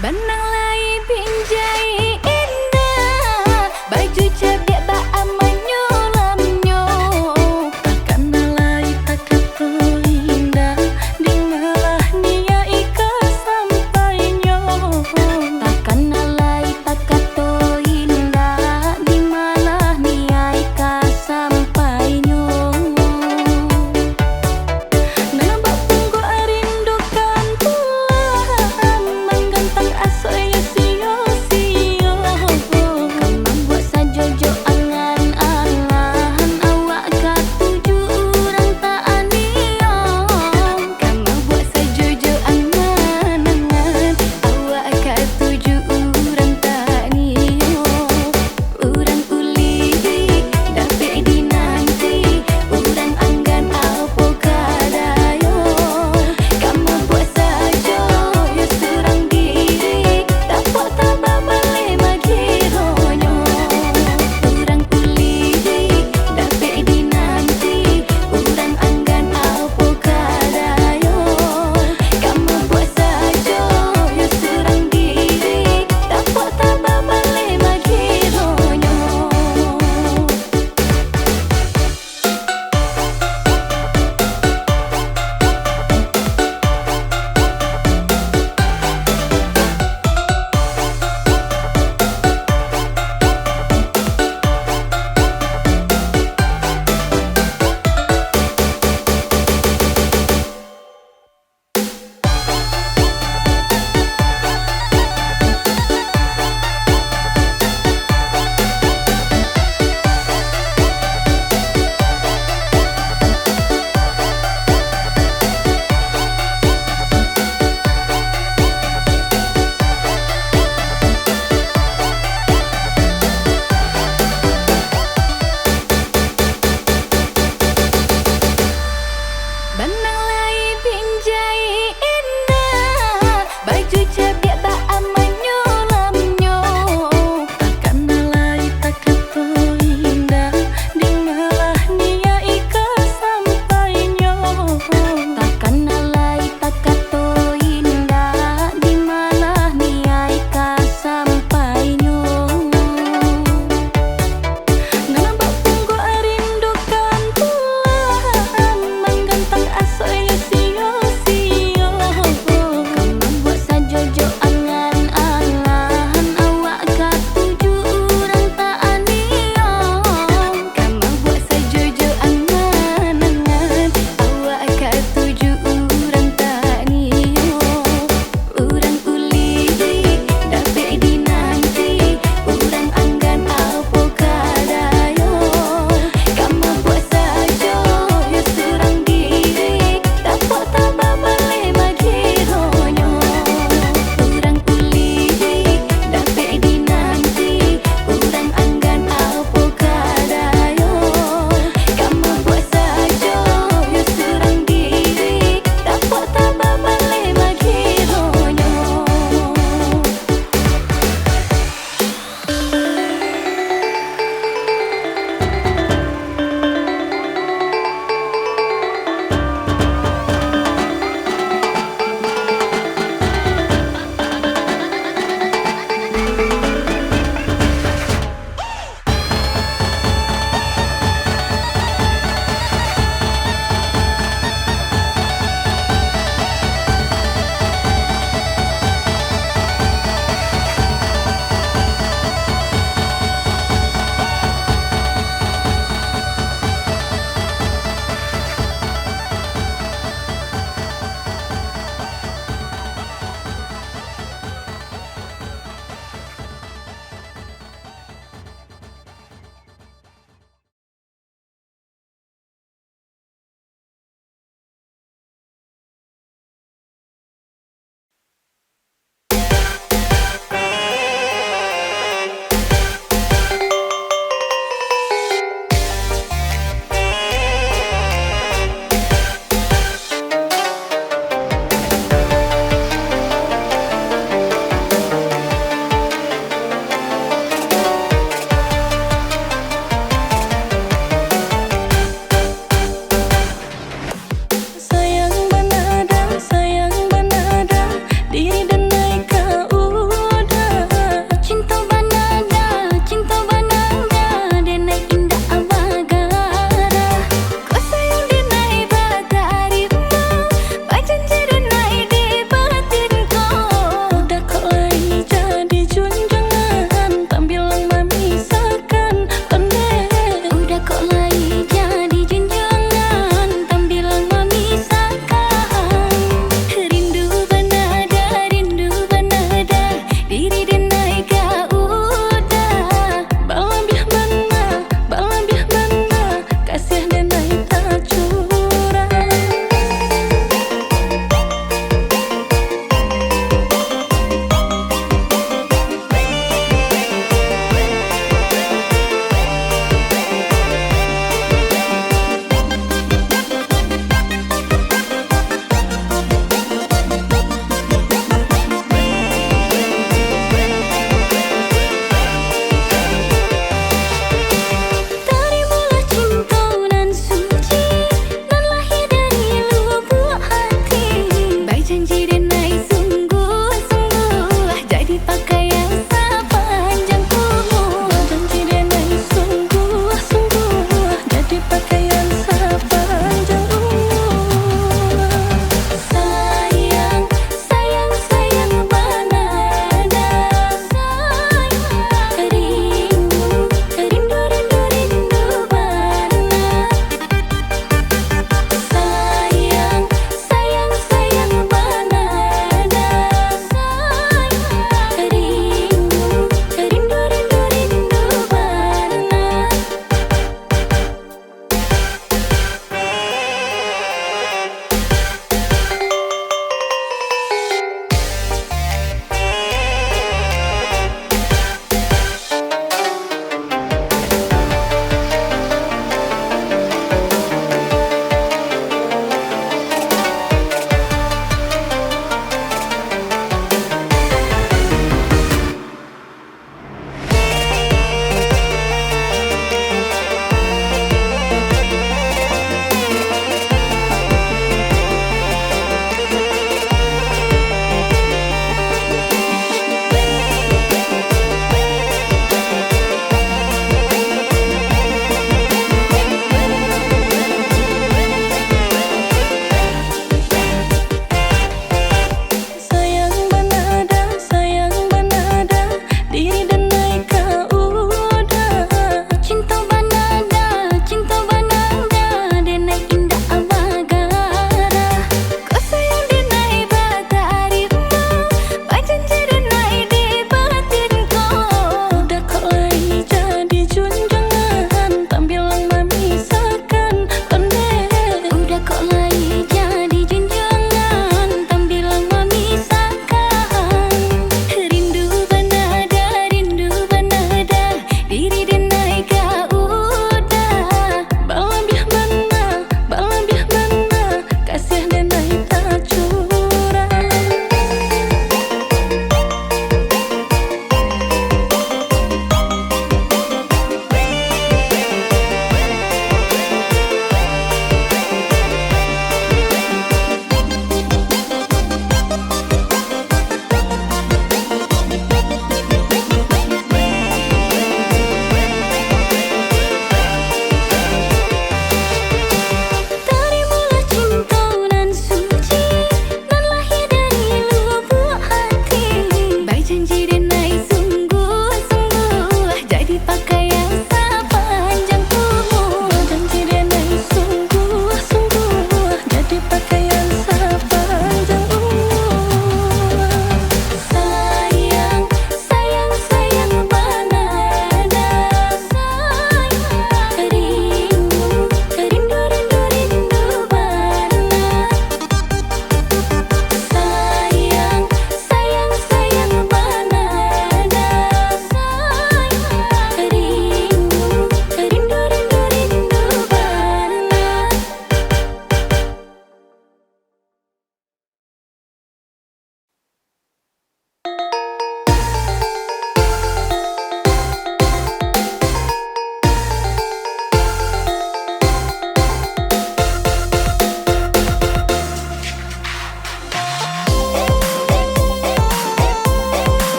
Benang lai pinjai indah, baju cabiak ba amanyo lamnyo. Takkan lai takato indah, di malah nia ika sampainyo. Takkan lai takato indah, di malah nia ika sampainyo. Nambah tunggu rindukan Tuhan, menggantang aso ya sio-sio.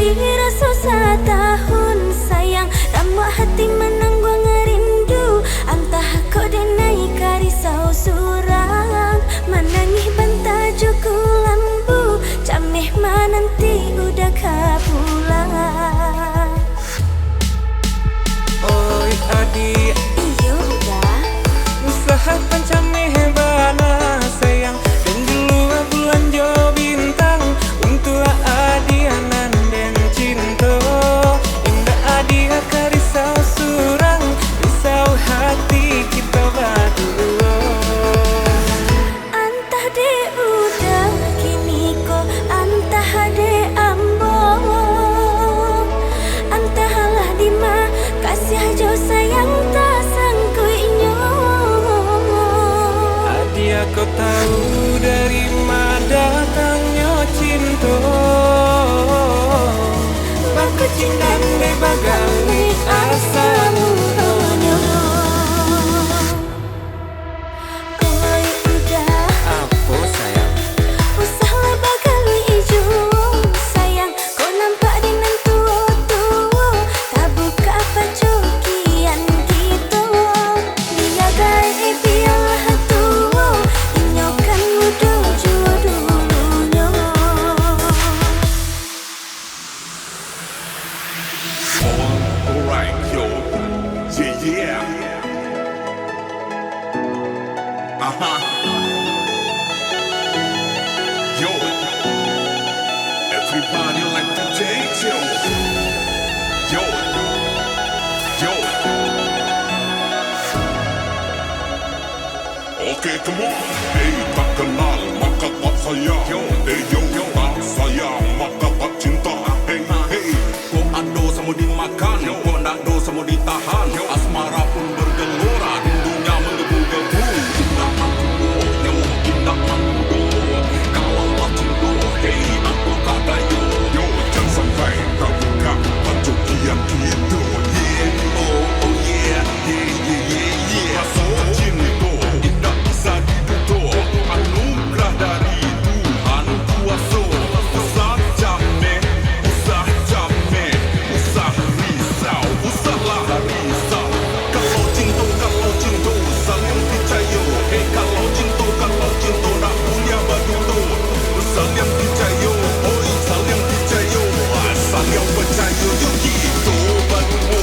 Sehari susah tahun sayang, ramuk hati menanggung ngerindu. Antah kau denai karisau surang, menangih bentajuku lambu. Cameh nanti udah kapulang. Oi adik, Iyo udah. usaha pencameh bana sayang, dan dulu bulan jo bintang untuk adianan dan cinta. Indah adia karisau surang, risau hati kita berdua. Antah de udah kini ko, antah de ambo, antahlah dima kasih jo sayang tak sangkuinyo. Adia kau tahu dari mana datangnya cinta, baku cinta bebagai asal. Oi udah, Apa sayang? usahlah bakal ijo sayang. Kau nampak dengan tua-tua, tak buka apa cokian gitu. Dia gaya biarlah tua, inyokan muda jua dulunya. Alright, yo. Yeah, yeah. Yo. Everybody like to take yo. Yo. Yo. Okay, come on. Hey, tak kenal maka tak sayang. Hey, yo, tak sayang maka tak cinta. Hey, hey. Kau ado sama dimakan, kau nak do sama ditahan. Asmara pun bergelora, rindunya menggebu-gebu. Indah aku do, indah aku do. Kalau tak cinta, hey, aku kata yo. Yo, jangan sampai kau buka baju kian gitu. Yeah, oh, oh yeah, yeah, yeah, yeah, yeah. Rasa cinta, indah bisa dibutuh. Anugerah dari Tuhan kuasa. Usah jameh, usah jameh, usah risau, usahlah risau. Kalau cinta saling percaya. Hey, kalau cinta nak punya begitu. Saling percaya, oi saling percaya. Saling percaya, yo gitu begitu.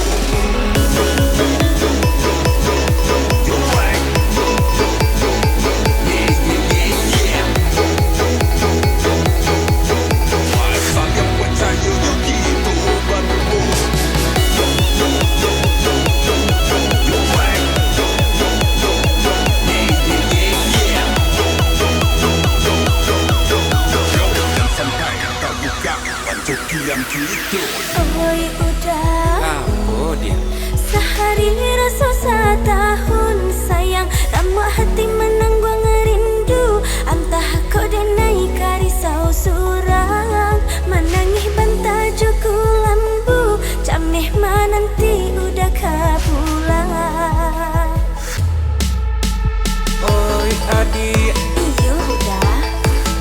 Yo, yo, yo, yo, yo, yo, yo, like. Yo, yo, yo, yo, yeah, yeah, yeah, yeah. Yo, yo, yo, yo, yo, yo, yo, saling percaya, yo gitu begitu. Yo, yo, yo, yo, yo, yo, yo, like. Yo, yo, yo, yo, yeah, yeah, yeah, yeah. Yo, yo, yo, yo, yo, yo, yo, yo. Dan sampai kau buka baju kian gitu. Oi udah, Apa dia? sehari susah tahun sayang, ramuk hati menanggung ngerindu. Antah kau denai karisau surang, menangih bentajuku lambu. Cameh nanti udah kapulang. Oi adik, Iyo udah.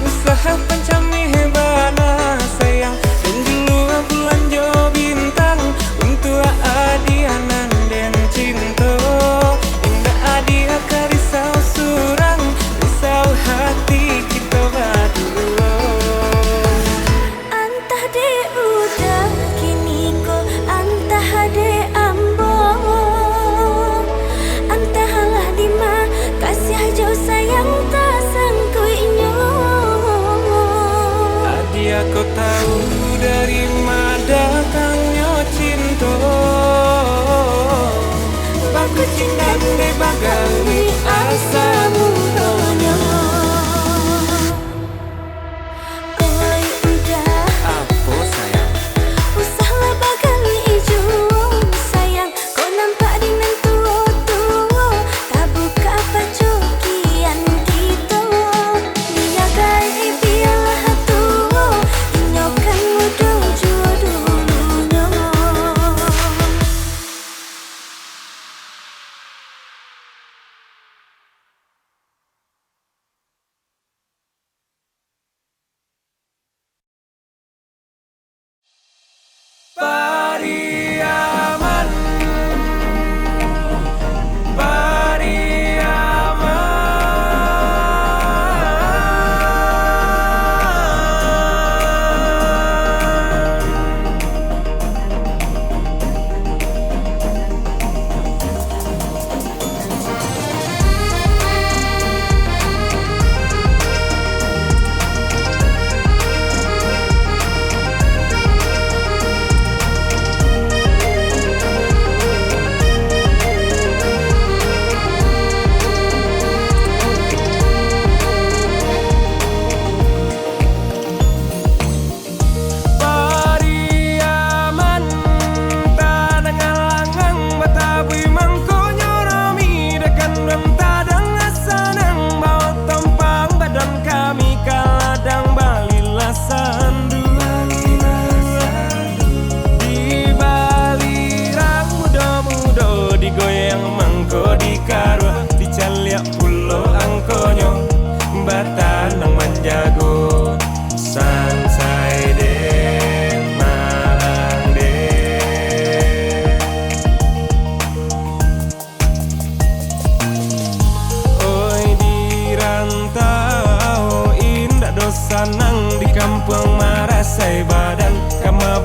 usaha pencameh bana sayang, dan dulu bulan jo bintang untuk adianan dan cinta.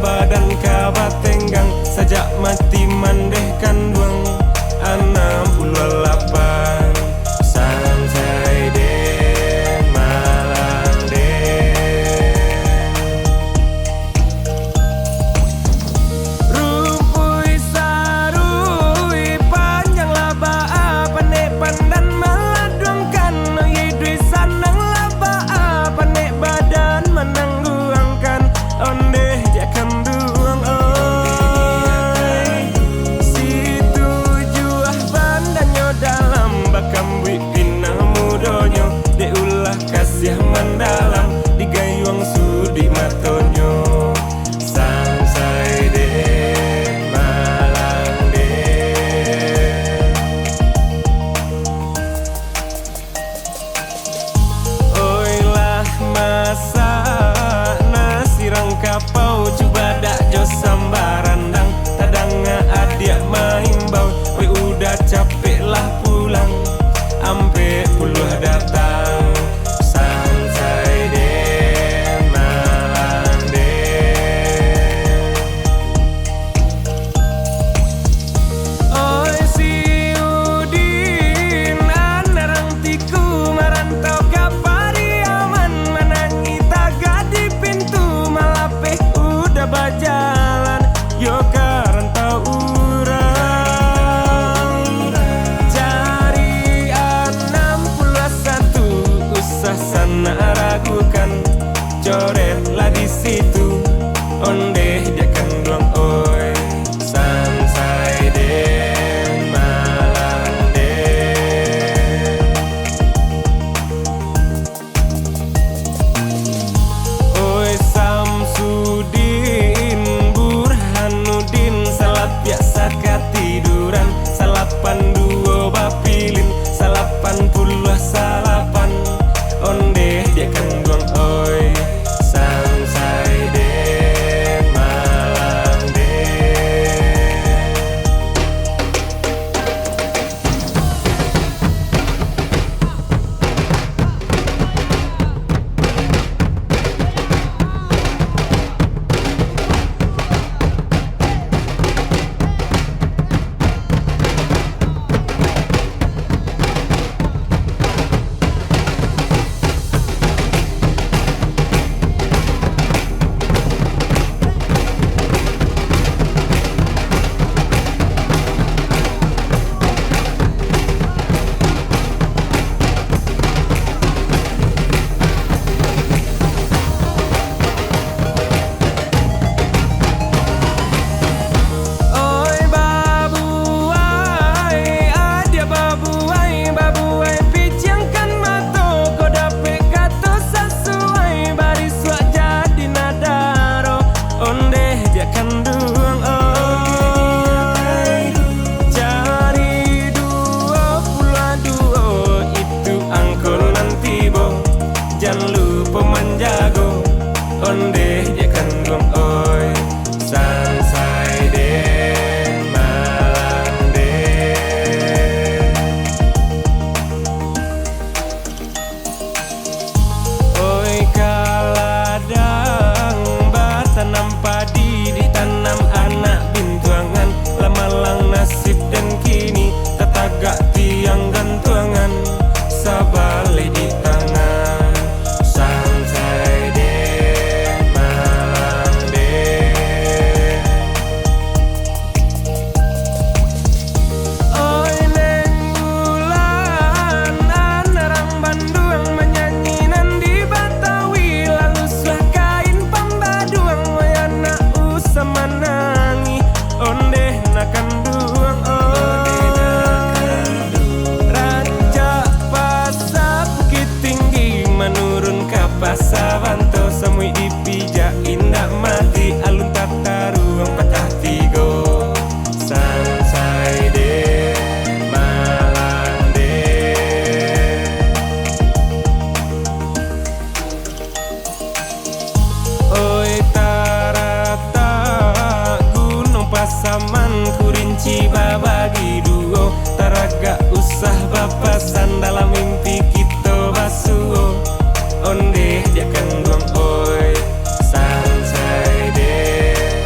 badan kabat tenggang sajak mati mandeh kanduang 68 Sansai den malang den Rupui sarui panjang laba panek pandan meladungkan Yidui sanang laba panek badan menangguangkan Ondeh jakan duang oi Situ juah bandanyo dalam bakam wik pinang mudonyo De ulah kasih mendalam digayuang sudi matonyo Sansai den malang den Oilah masak nasi rangkapau coba dak jo sambarandang tadanga adia main bau we udah capek lah pulang ampe puluh datang Sansai den malang den Oi si Udin anarang tiku marantau kapariaman menangi taga di pintu malape udah berjalan yo karantau urang cari 61 usah sana ragukan coretlah di situ ondeh dia kan doang oi Sansai den malang den Oi Samsudin Burhanuddin salah biasa katiduran salapan duo bapilin salapan puluh salapan ondeh dia kan doang oi Sansai den malang den Oi babuai adia babuai piciangkan mato kau dapet kata sesuai bariswa jadi nadaro ondeh dia kan duang oi cari 22 itu angkol nanti bo jangan lupa menjago ondeh dia kan duang oi Sansai den malang den Oi kaladang batanam padi ditanam anak bintuangan lamalang nasib dan kini tetagak tiang gantuangan sabale di tangan Sansai den malang den Oi neng bulan anarang banduang menyanyinan di Batawi lalu suah kain pambaduang wayana usah menangi ondeh nakan duang Raja Pasar Bukit Tinggi menurun ke Pasawanto semui dipijak indah mati alun tata ruang patah tigo Sansai den malang den Oi tarata gunung pasaman kurinci babagi duo taraga usah bapasan dalam mimpi kita basuo ondeh dia kan duang oi Sansai den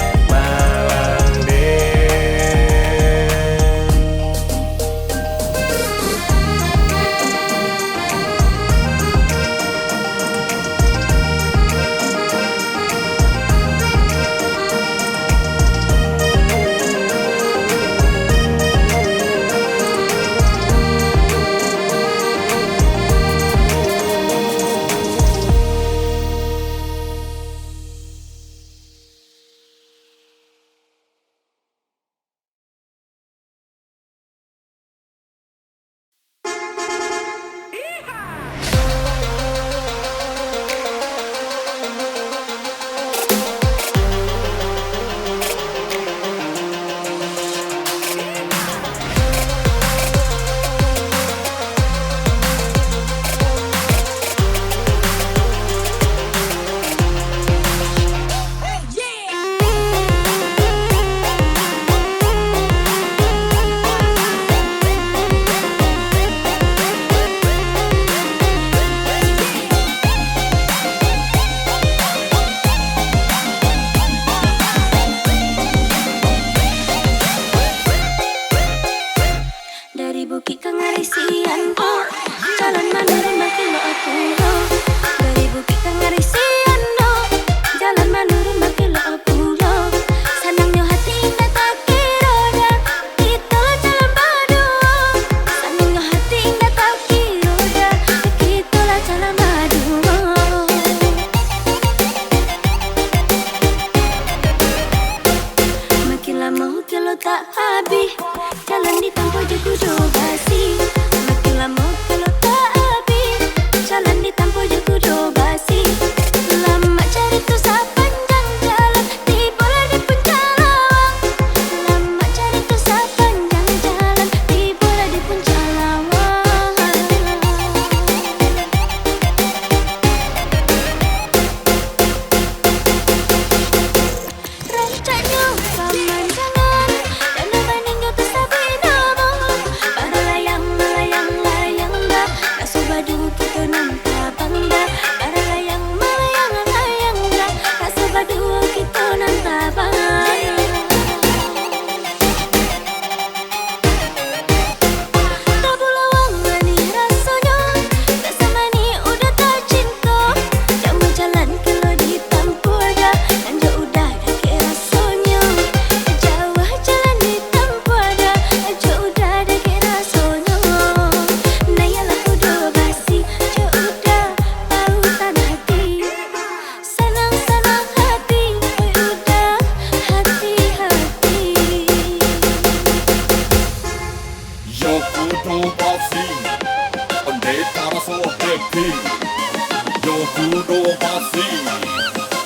Yo kudo basi,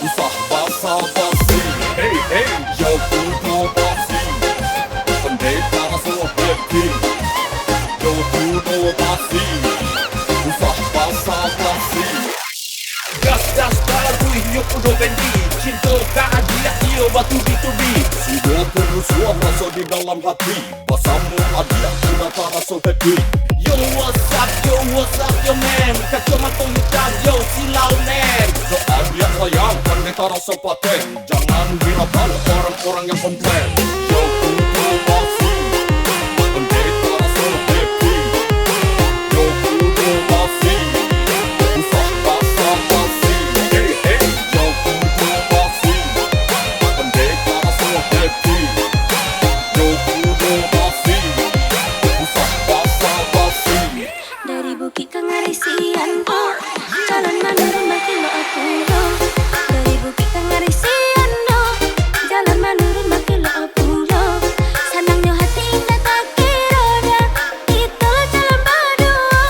usah basa-basi. Hey hey, yo kudo basi, pendekar so happy. Yo kudo basi, usah basa-basi. Gas baru hidup udah bendi. Cinta keadilan ia batu ditubi. Sudah kerusuhan rasa di dalam hati. Pasamu ada sudah tak rasa happy. Yo what's up yo man. Kacamata hitam yo silau man. So adik sayang pendekar rasa paten. Jangan hiraukan orang-orang yang komplain. Yo kudo basi, pendekar so happy. Yo kudo basi, usah basa-basi. Hey hey, yo kudo basi, pendekar so happy. Yo kudo basi, usah basa-basi. Dari Bukit Kangarisian jalan menurun makin lo apuro. Dari Bukit Kangarisian jalan menurun makin lo apuro. Senangnya hati indah tak kira dah, itulah jalan berdua.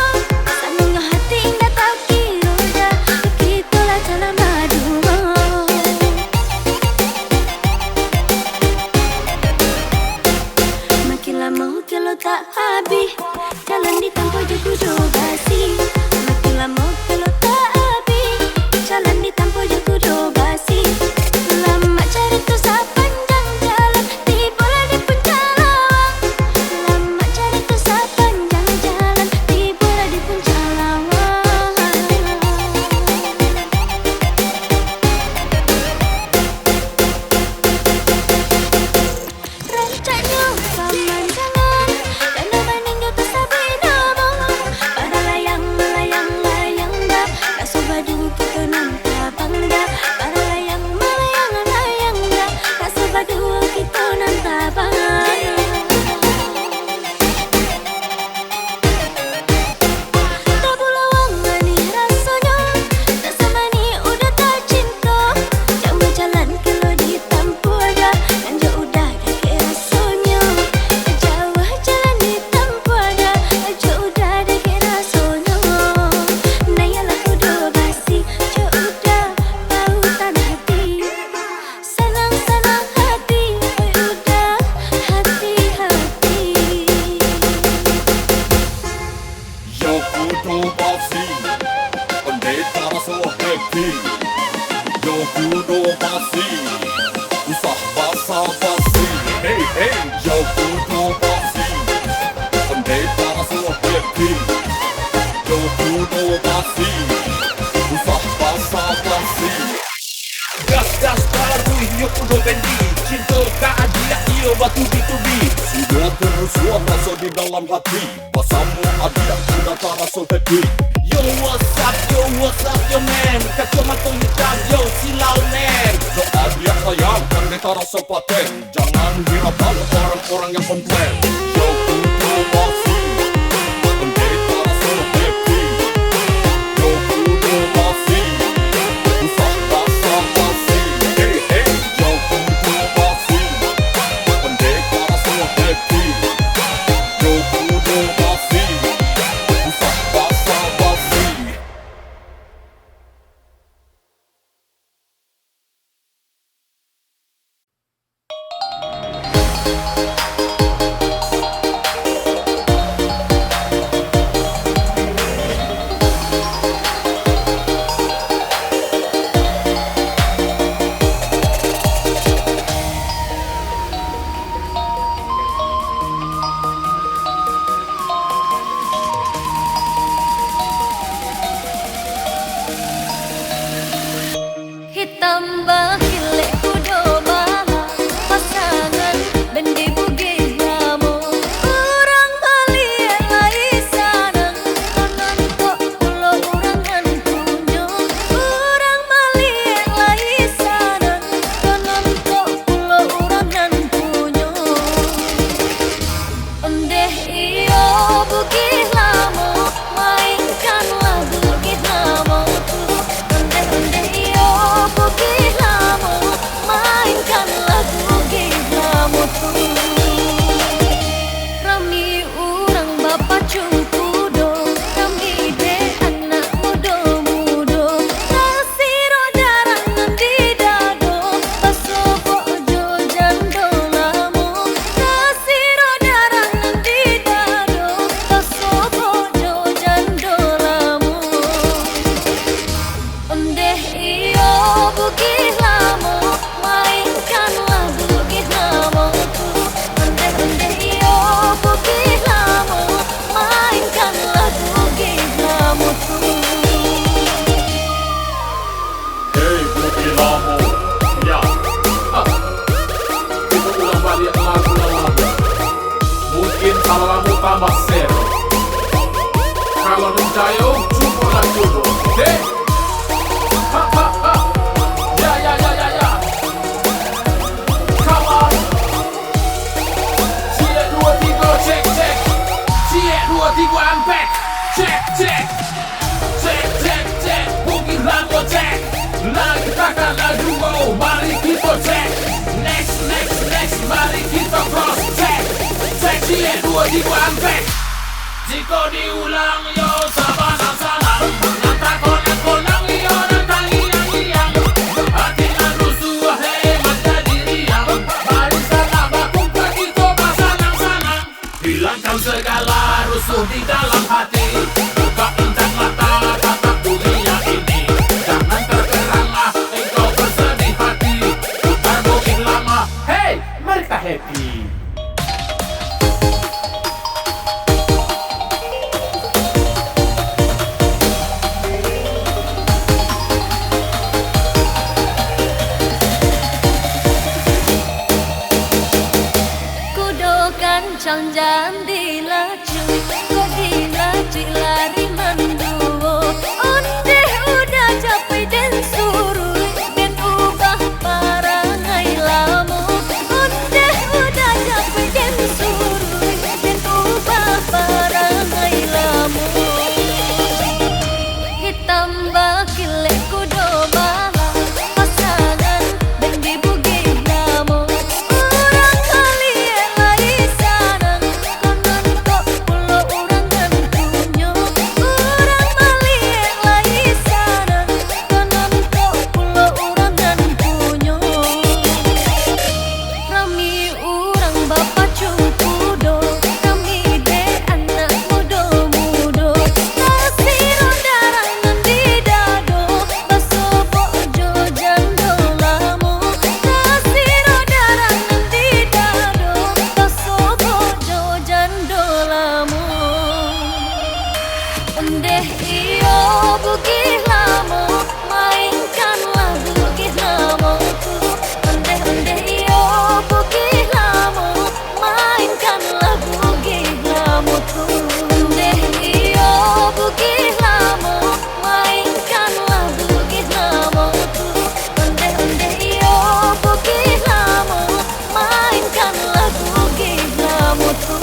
Senangnya hati indah tak kira dah, itulah jalan berdua. Makin lama kilo tak habis, jalan ditempuh je kudu basi. Makin lama kilo tak habis, jalan ditempuh je kudu basi. Lama cari tu sepanjang jalan, tibalah di puncak lawang. Lama cari tu sepanjang jalan, tibalah di puncak lawang. Rancaknya pemandangan dan bening yo tersabi nama. Para layang melayang dah, tak sebadu kita nan tabang dah. Para layang melayang dah, tak sebadu kita nan tabang. Tak pula wang mani rasanya, tak semani udah tak cinta. Jauh berjalan kilo ditempuh dah, dan jauh udah dah ke rasanya. Jauh jalan ditempuh dah, jauh udah dah ke rasanya. Nayalah kudu basi, jauh udah pautan hati. Senang-senang hati, udah hati-hati. Yo kudo basi, pendekar so happy. Yo kudo basi, usah basa-basi. Hey hey, yo kudo basi, pendekar so happy. Yo kudo basi, usah basa-basi. Gas baru hidup udah bendi. Cinta keadilan ia batu ditubi. Sudah kerusuhan rasa di dalam hati. Pasamu ada sudah tak rasa happy. Yo what's up yo man. Kacamata hitam yo silau man. So adik sayang pendekar rasa paten. Jangan hiraukan orang-orang yang komplain. Yo kudo basi, pendekar so happy. Yo kudo basi, usah basa-basi. Hey hey, yo kudo basi, pendekar so happy. Yo kudo basi, usah basa-basi. Hitam bakile kudo maha pasangan bendi bugih lamo. Orang Bali lai sanang konon kok ulo urangan punyo. Orang Bali lai sanang konon kok ulo urangan punyo. Ondeh iyo bugih lamo, mainkanlah bugih lamo. Ondeh iyo bugih lamo. dua di banteng. Jika diulang yo sabanang-sanang, nanta konang-konang yo nanta liang-liang. Hati na rusuh hei mata diriang, barisan abakung pergi coba sanang-sanang. Hilangkan segala rusuh di dalam hati, buka intak mata tatap dunia ini. Jangan terperangah engkau bersedih hati, putar bukit lama, hei mereka happy. Kancang jandi laju, kok dilaju lari menduo. Ondeh udah capek dan suruh, dan ubah parangai lamu. Ondeh udah capek dan suruh, dan ubah parangai lamu. Hitam bakile kudo bala, pasangan dan dibugih namu. Orang kali lari sanang, konon kok pulau orang kan punyo. Orang mali lari sanang, konon kok pulau orang kan punyo. Rami orang bapak cukudo, rami de anak mudo-mudo. Kasih darangan di dado, baso bojo jando lamu. Kasih darangan di dado, baso bojo jando lamu. Ondeh iyo bugih lamu, mainkanlah bugih namuku. Ondeh iyo bugih lamu, mainkanlah bugih lamuku. Ondeh iyo bugih lamu, mainkanlah bugih namuku. Ondeh iyo bugih lamu, mainkanlah bugih namuku.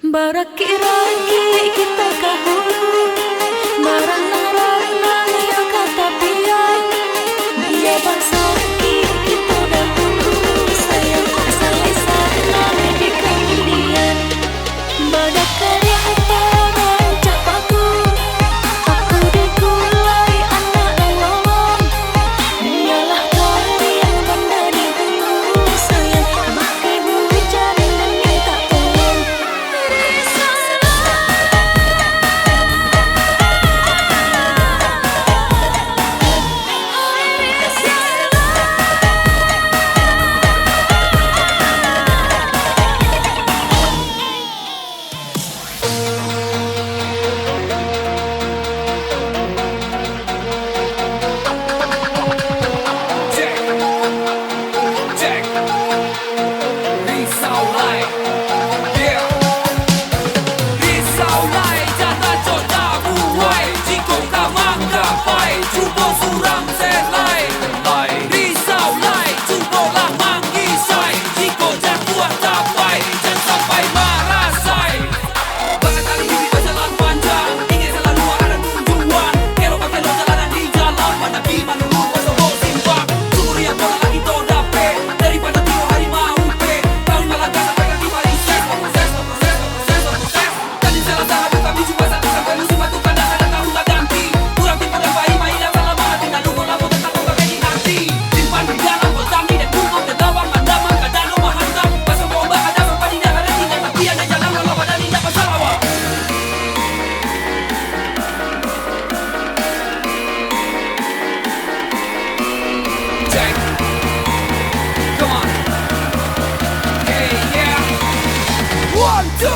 Baraki-raki kita kahulu, marah-marah ya kata piai. Dia bangsaki kita dahulu, sayang asal sana di kemudian. Badak karya paran capaku, aku digulai anak lolong. Dialah kali yang benda di hulu, sayang pakai hujan dan minta tolong.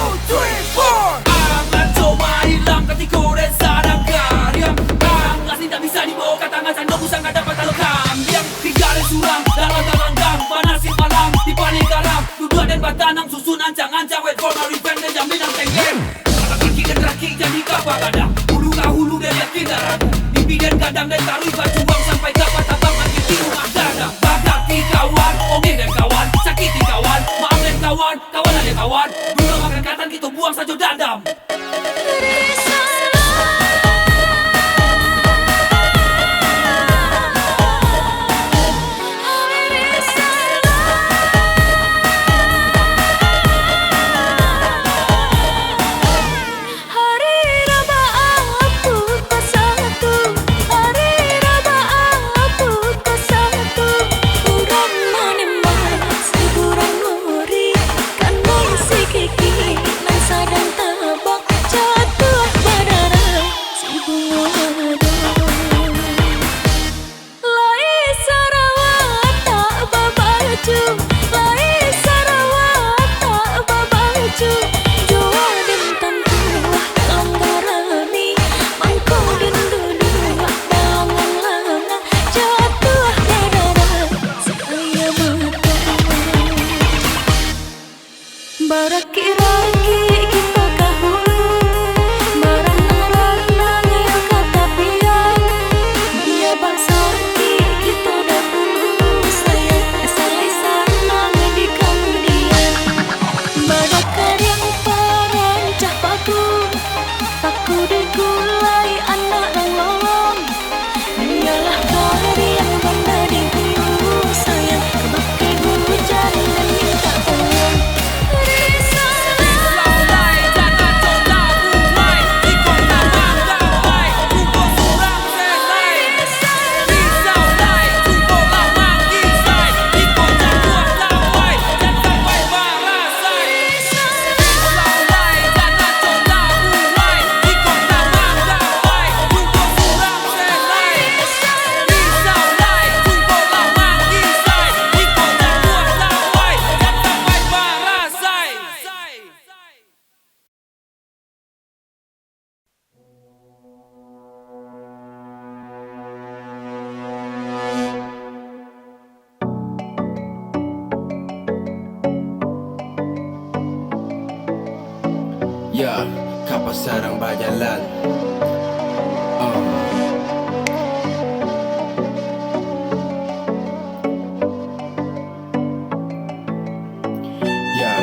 Ang coba hilang ketika dan sadar kariam. Ang asli tak bisa dibawa ke tangan sandok usang ada patalo kambiang. Tiga dan suram dalam gang panasin malam di panik garam. Duduk dan batanang susun ancang-ancang. Wait for my revenge dan jam bintang tenggeng. Kaki dan raki jadi kapal kadang. Hulu ke hulu dan yakin dan ragu. Mimpi dan kadang dan taruh berjuang sampai dapat abang di rumah gadang. Bagati kawan, oke dan kawan, sakiti kawan, maaf dan kawan, kawan ada kawan. Dulu makan katan kita buang saja dadam. Baraki-raki kita kahulu, merenang-renang ya kata pian. Dia bangsa kita dahulu, selai sanang di kemudian. Badakar yang perancah paku digulai anak lolong. Dialah dari yang bangga di hulu, sayang kebakai hujan dan minta tolong. Ya, kapal sarang berjalan. Ya,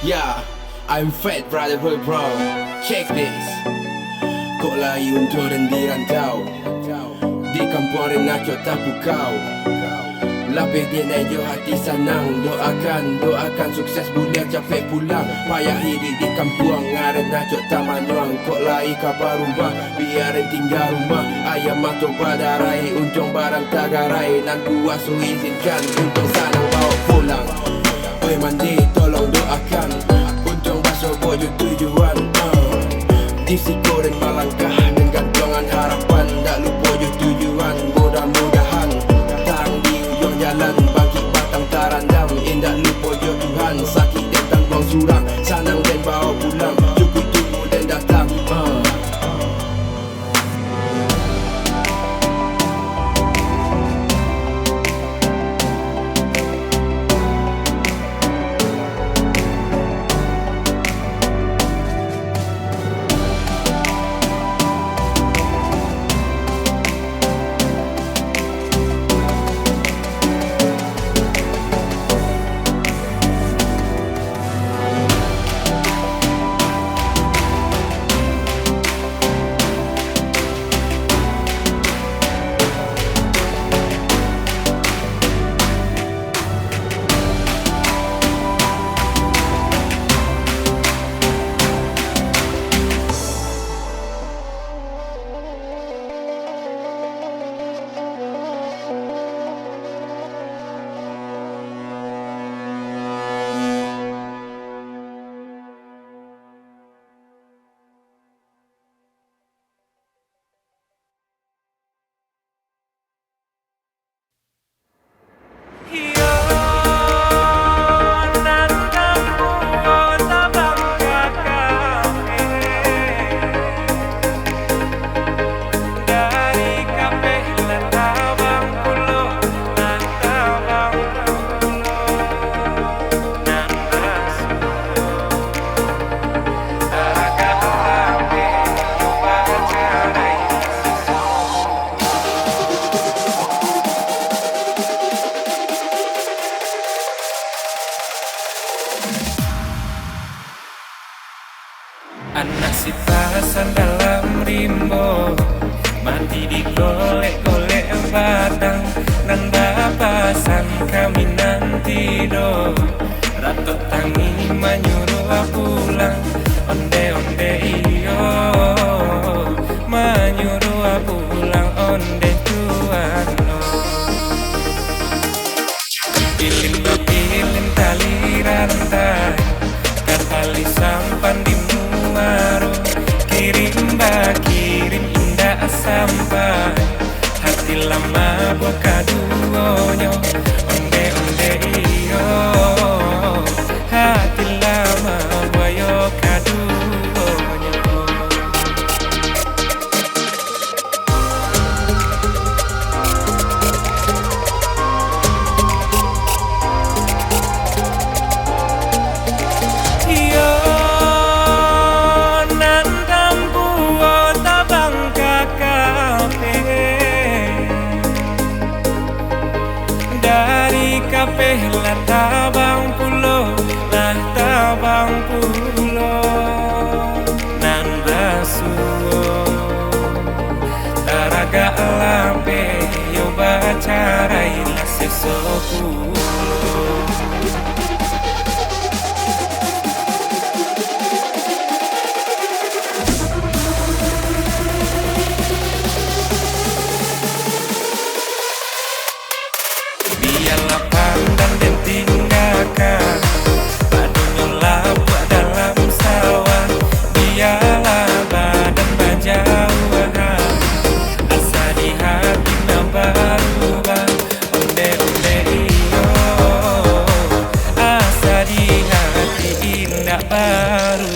Yeah, I'm fat brotherhood bro. Check this. Kok layu untuk dan dirantau di kampung Renaco tapu kau. Lapis dia naik jo hati senang. Doakan sukses boleh capek pulang. Payah hidup di kampung Renaco tamanyuang. Kok lai kabar rumah biarin tinggal rumah. Ayam mato badarai untung barang tagarai. Nan kuasu izinkan untung sanang bawa pulang. Oi mandi tolong doakan untung basuh bojo tujuan. Disi goreng melangkah dengan jangan harapan. Tak lupa jo tujuan. Mudah-mudahan tang di ujung jalan bagi batang tarandam. Indah lupa jo Tuhan. Sakit dan tanggung surang. Sanang dan bawa pulang. Cukup tunggu dan datang. Anak si pasan dalam rimbo, mati digolek-golek batang. Nan bapasan kami nanti do, ratok tangi menyuruh pulang. Onde-onde iyo, menyuruh pulang. Onde tuan pilin tali rantai, katali sampan di muaro. Kirim indah sampai hati lama buka duonyo. Onde iyo, hati lama buayo kaduonyo. Lah tabang pulo nan basuo taraga lampe yo bacarai la sesoku. Biarlah pandang dan tinggalkan padunya labu dalam sawah. Biarlah badan berjauhan, asa di hati berubah. Onde iyo, asa di hati indah berubah.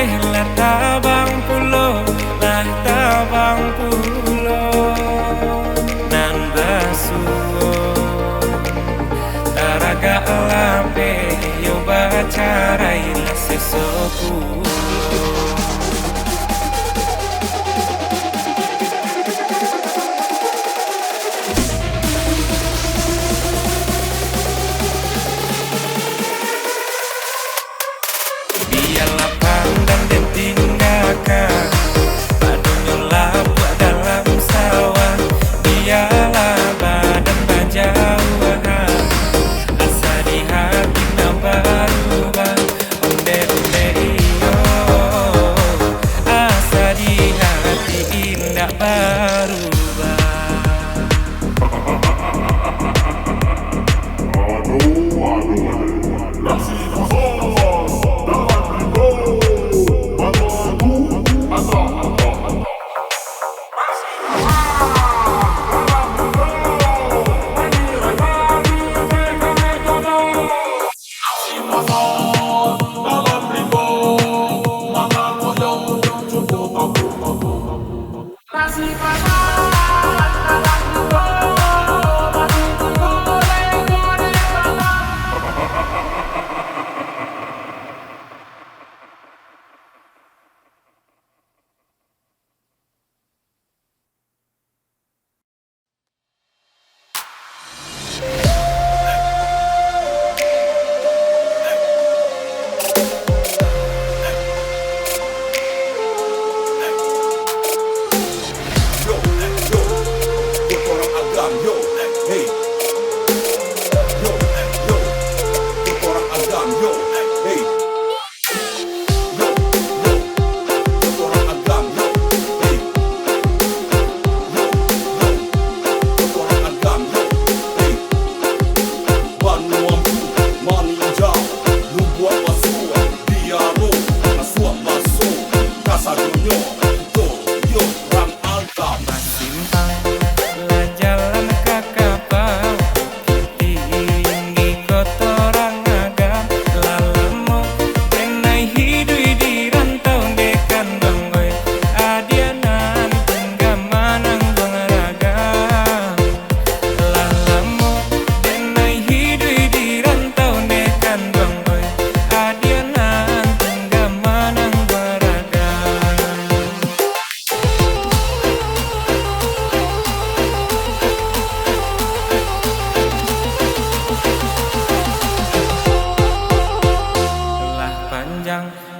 lah tabang pulo nan basuo taraga lape yo bacarai la sesoku. Biarlah pandang dan tinggalkan padunya lapuk dalam sawah. Biarlah badan bajauhan asa di hati na berubah. Onde iyo asa di hati indah berubah.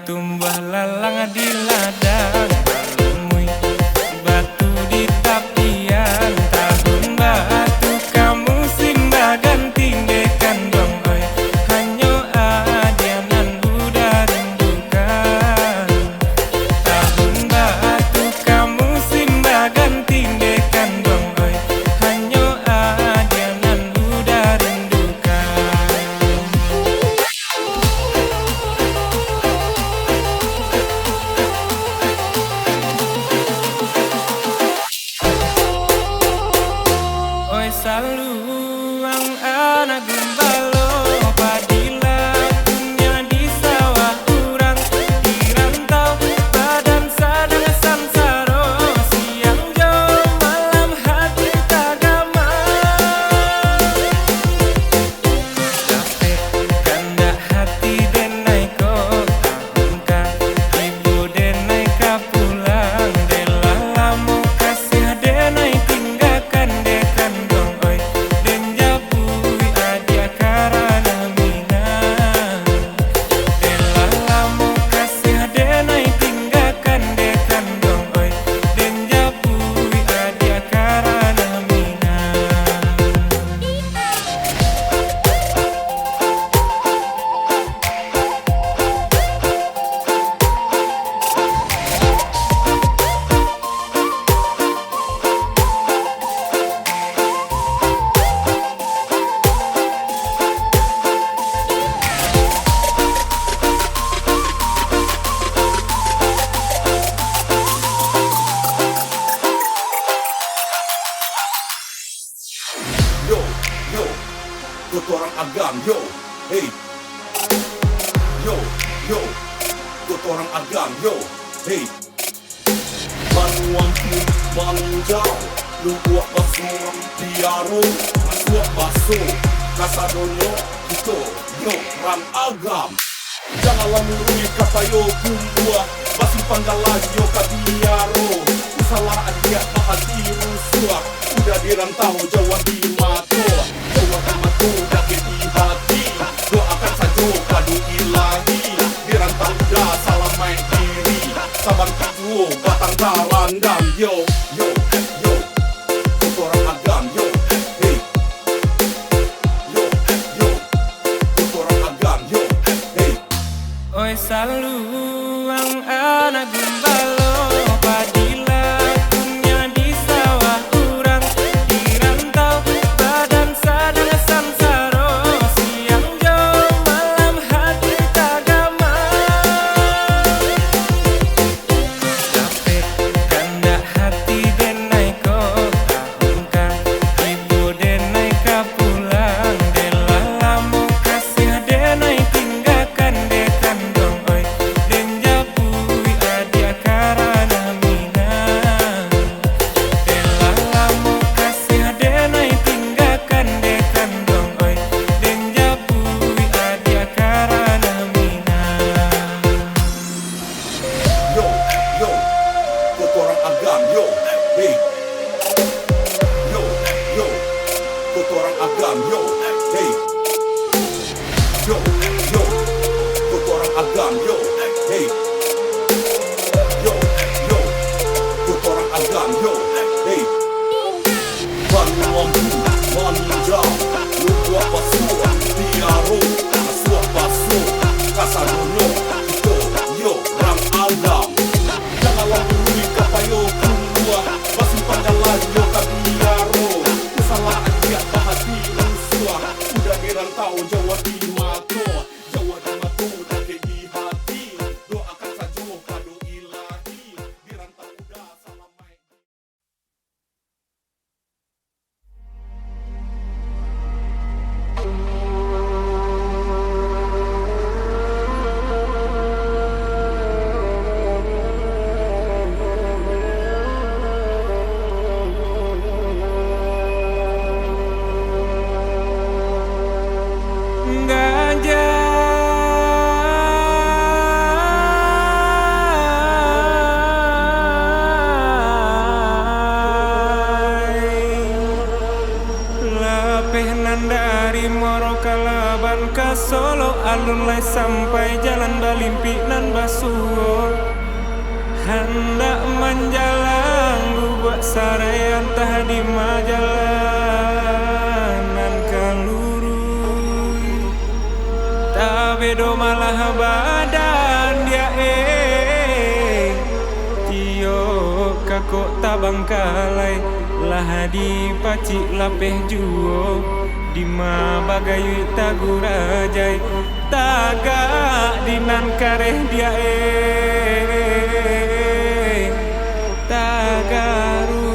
Tumbah lalang di ladang Balumui batu di tapian Tahun batu kamu simba ganti dekan dong oi Hanyo adianan udah rindukan Tahun batu kamu simba ganti dekan dong oi Hanyo adianan udah rindukan. Saluang anak gembalo padila punya di sawah urang di rantau badan sadang samsaro siang jauh malam hati tagama capek ganda hati denai kok angka ibu denai kapulang dela lamu kasih denai tinggalkan dekan dong oi Tutorang agam, yo, hey, yo, kotoran agam yo. Hey, manuampu manjau, lu buat basuh biaru, buat basuh kasadonyo itu yo ram agam. Janganlah murui kata yo kumbua, basi panggalan yo kabiaro. Salah adia bahati rusua, udah dirantau Jawa di mato, Jawa di mato udah di hati. Doakan saja kadu ilahi, dirantau udah salah main diri. Sabar kudu batang tarandam yo yo yo, kotoran agam yo. Hey yo yo, kotoran agam yo. Hey. Oi saluang anak gumbalo padila punya di sawah urang di rantau badan sadang samsaro siang jauh malam hati tagama capek kanda hati denai ko angka ibu denai kapulang dela lamu kasih denai tinggalkan dekan dong oi den japui adia karana mina dela lamu kasih denai tinggalkan dekan dong oi den japui adia karana mina. Yo, yo, kotoran agam yo. Hey. Yo, yo, kotoran agam yo. Hey. Yo, yo, kotoran agam yo. Hey. Yo, yo, kotoran agam yo. Hey. Manuampu manjau, lu buat basuh biaru, suap basuh kasadonyo itu yo ram agam. Janganlah murui kata yo kumbua, basi panggalan yo kabiaro. Salah adia bahati rusua, udah dirantau Jawa di mato, Jawa di mato udah di hati. Doakan saja kado ilahi, dirantau udah salah main. Lapeh nan dari Moro Kalaban ka Solo alun lai sampai jalan Balimpi nan Basuo hendak menjalan buat sarean tah di majalanan kaluru tabedo malah badan dia tio kako tabang kalai lah di pacik lapeh juo di ma bagayu tagurajai tagak dinan kareh dia tagaru.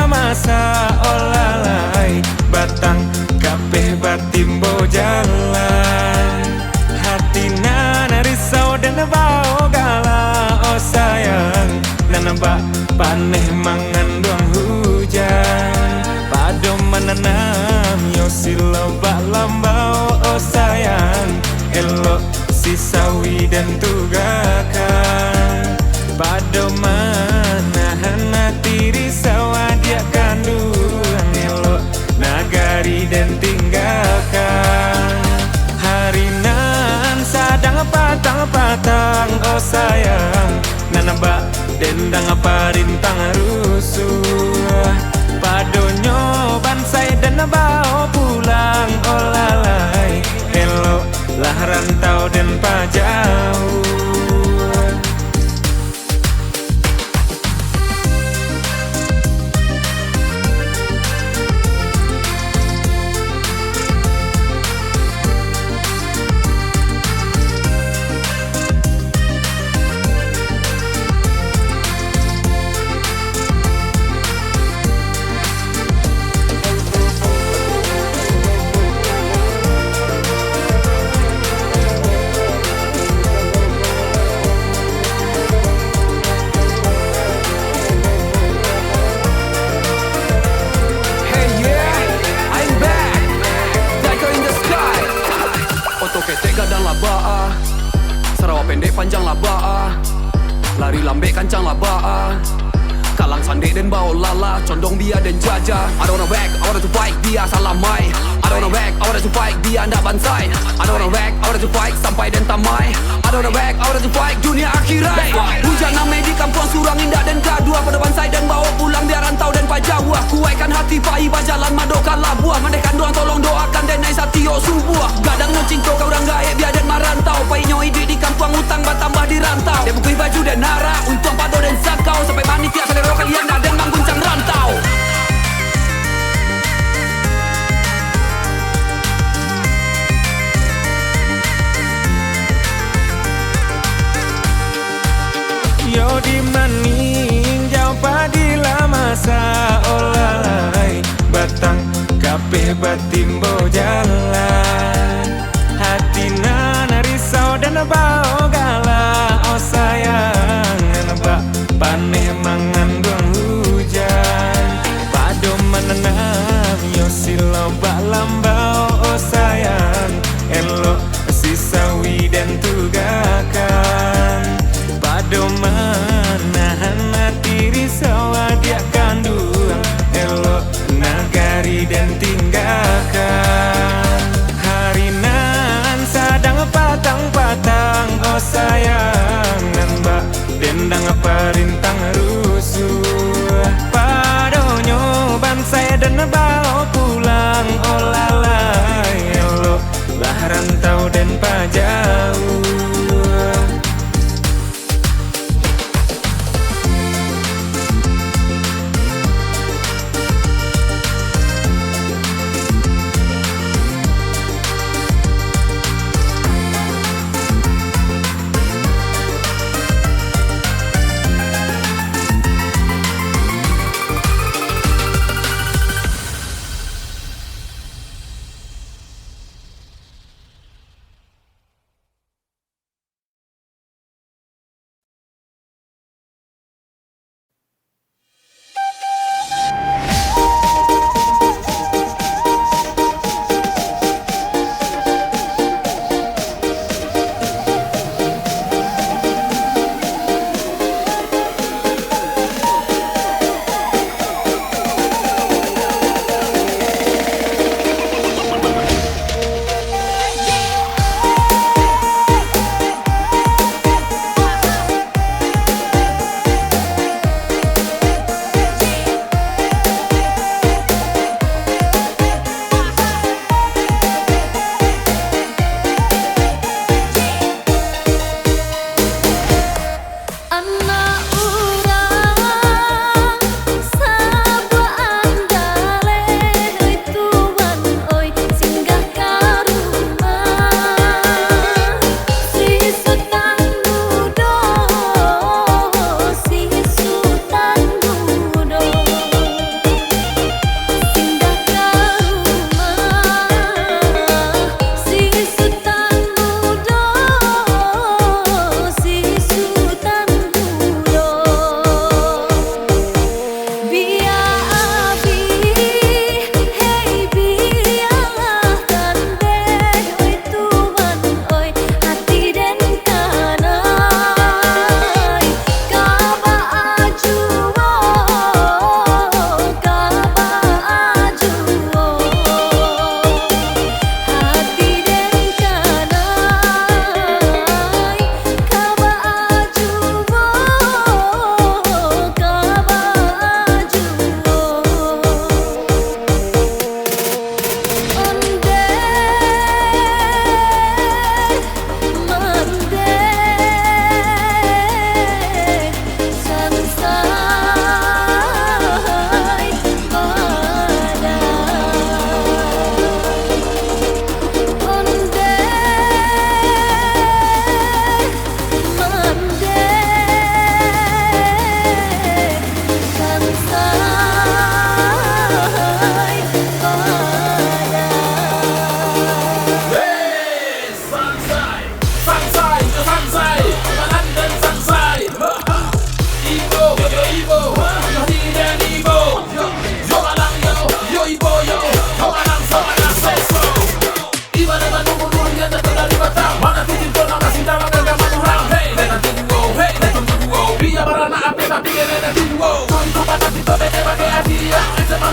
Masa olalai batang kabeh batimbo jalan hatina narisau dan bau gala oh sayang nanamba paneh mangan doang hujan pado menanam yo silobak lambau oh sayang elok si sawi dan tugakan pado manahan hati risau dia kandung elok nagari dan tinggalkan hari nan sadang pulang oh sayang. Nanaba dendang parintang rusuh. Padonyo bansai dan bao pulang oh lalai. Elok lah rantau dan pajau. Gadang labaa, Sarawak pendek panjang labaa, lari lambe kancang labaa, kalang sandek dan bau lala, condong biar dan jaja. I don't wanna whack, I wanna to fight, dia salah mai. I don't wanna whack, I wanna to fight, dia ndak bansai. I don't wanna whack, I wanna to fight, sampai dan tamai. I don't wanna whack, I wanna to fight, dunia akhirat. Hujan namai di kampung surang indah dan kadua, pada bansai dan bawa pulang biar rantau dan pajawah. Kuaikan hati pai bajalan madokan labuah, mandekan doang tolong doakan dan naik satio subuh. Gadang no cingko kau orang gaib biar dan marantau, pai nyoidi di kampung utang bertambah di rantau. Dia bukui baju dan nara, untung pado dan sakau, sampai manitia selero kalian dan mangguncang rantau. Yo di maning jauh padila masa olalai. Batang kabeh batimbo jalan. Hatina narisau dan bau gala oh sayang. Neba paneh mangandung hujan. Pado menenang yo silo bak lambau oh sayang. Elok sisawi dan tugakan. Pado menahan hati risau dia kandung. Elok nagari dan tinggalkan. Harinan sadang patang-patang oh sayang. Nambah dendang parintang rusuh. Padonyo bansai dan bau pulang oh lalai. Elok lah rantau dan pajau.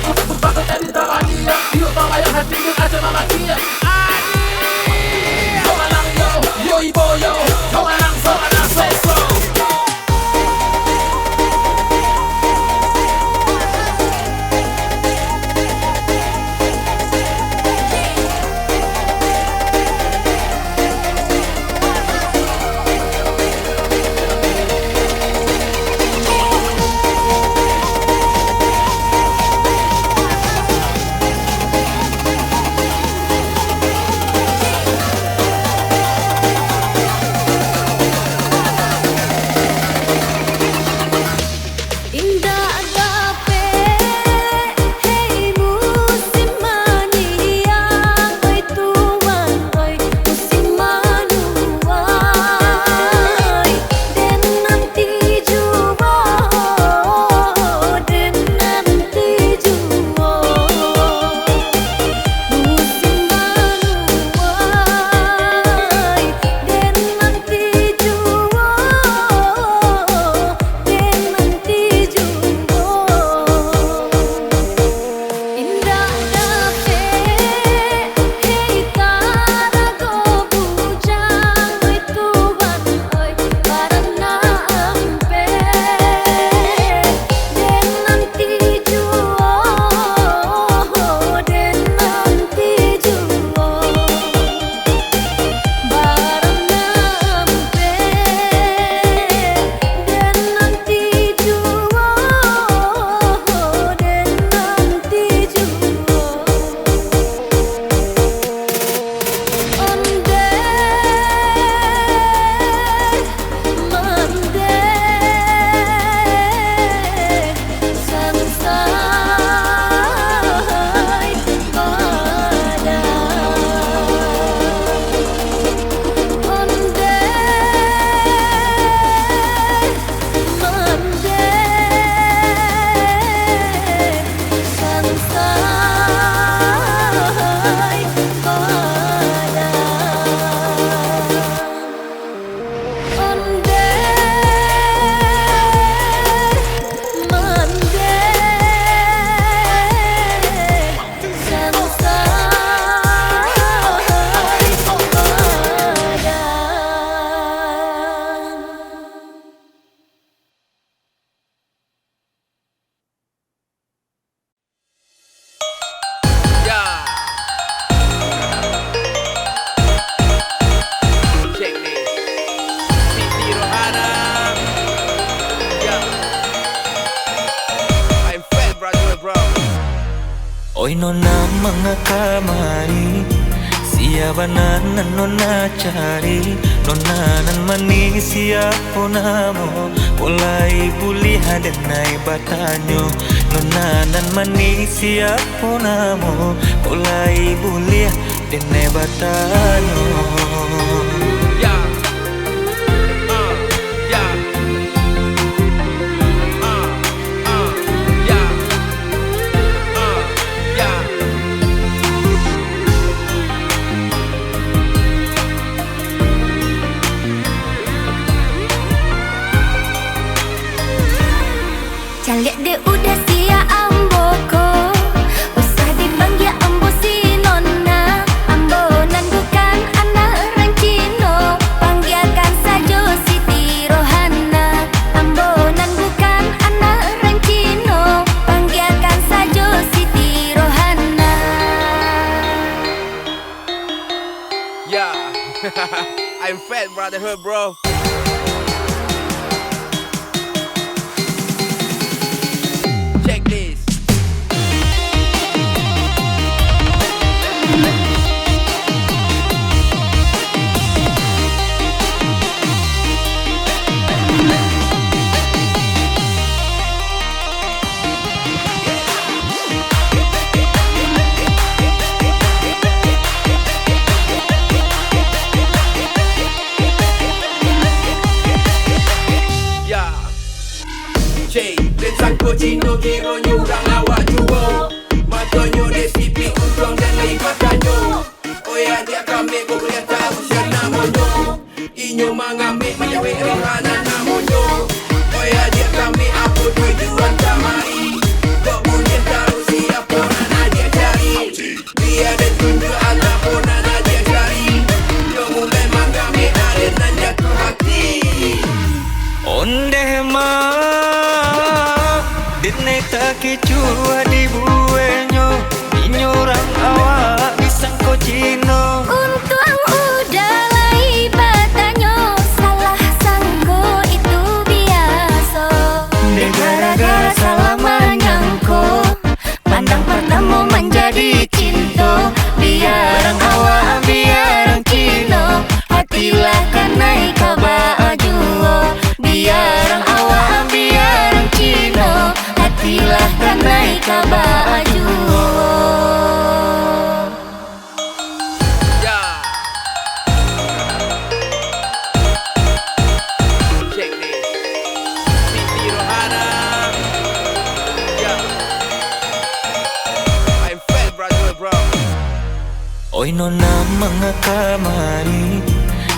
aku bakal jadi bahagia. Yuk bawa yang hati dengan aja mama kia. Somalang yo, yo ibo yo, somalang so so. Oi nona mangakamari, siapa nan nona cari, nona nan mani siapa namo, mulai buli hadenai batanyo, nona nan mani siapa namo, mulai buli hadenai batanyo. Calik de udah sia amboko, usah dipanggil ambo si nona. Ambonan bukan anak orang Cino, panggilkan saja Siti Rohana. Ambonan bukan anak orang Cino, panggilkan saja Siti Rohana. Yeah, I'm Fat Brotherhood, bro. Check this. Cino kiro nyurang awak juo, matonyo desipi untung dan lipatanyo. Oya dia kami ko boleh tahu siapa namanya, inyo mengambil menyawe Rohana namanya. Oya dia kami apa tujuan kamari, kau boleh tahu siapa nona mengakamari,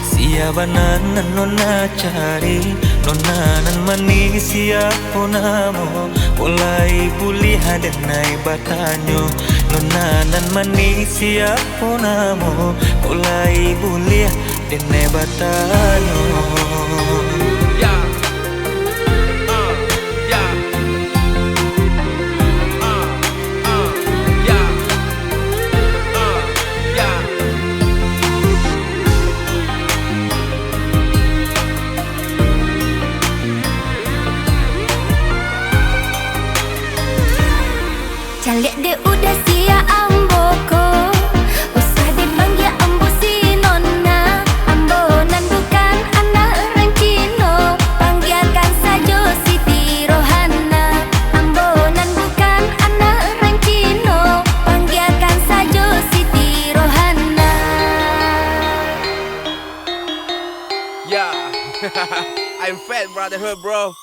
siapa nan nona cari, nona nan manis siapa namo, mulai pulih hadenai batanyo, nona nan manis siapa namo, mulai pulih denai batanyo. Yeah. Calik dia udah sia amboko, usah dipanggil ambo si nona. Ambonan bukan anak orang Cino, panggilkan saja Siti Rohana. Ambonan bukan anak orang Cino, panggilkan saja Siti Rohana. Yeah. I'm Fat Brotherhood, bro.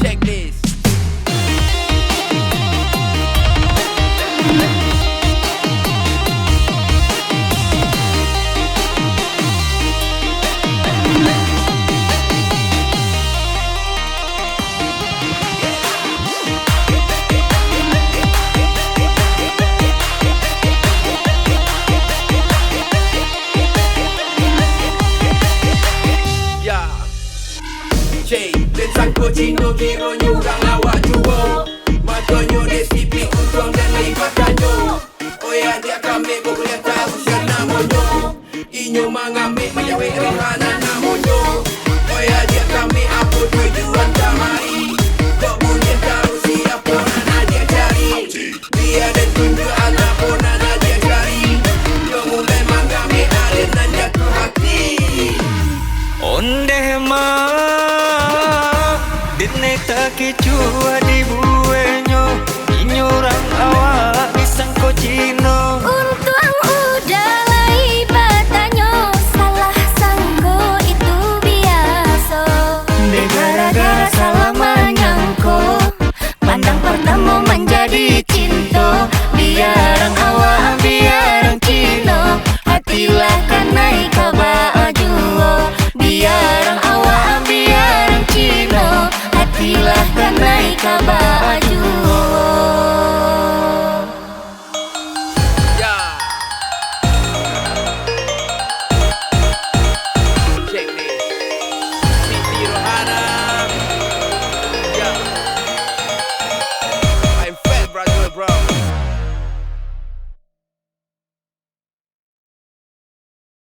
Check this. Yeah. Cik, dan sangko Cino kiranya orang lawak juo. Matanya desipi untung dan lipatanyo. Oya dia kami boleh tahu siapa namanya. Inyo mengambil menjawab rohana namanya. Oya dia kami apa tujuan kamari. Kau boleh tahu siapa nana dia cari. Dia dan tunjuk anak pun nana dia cari. Dia mulai mengambil alih dan jatuh hati. Onde ma ditne ta ke chuar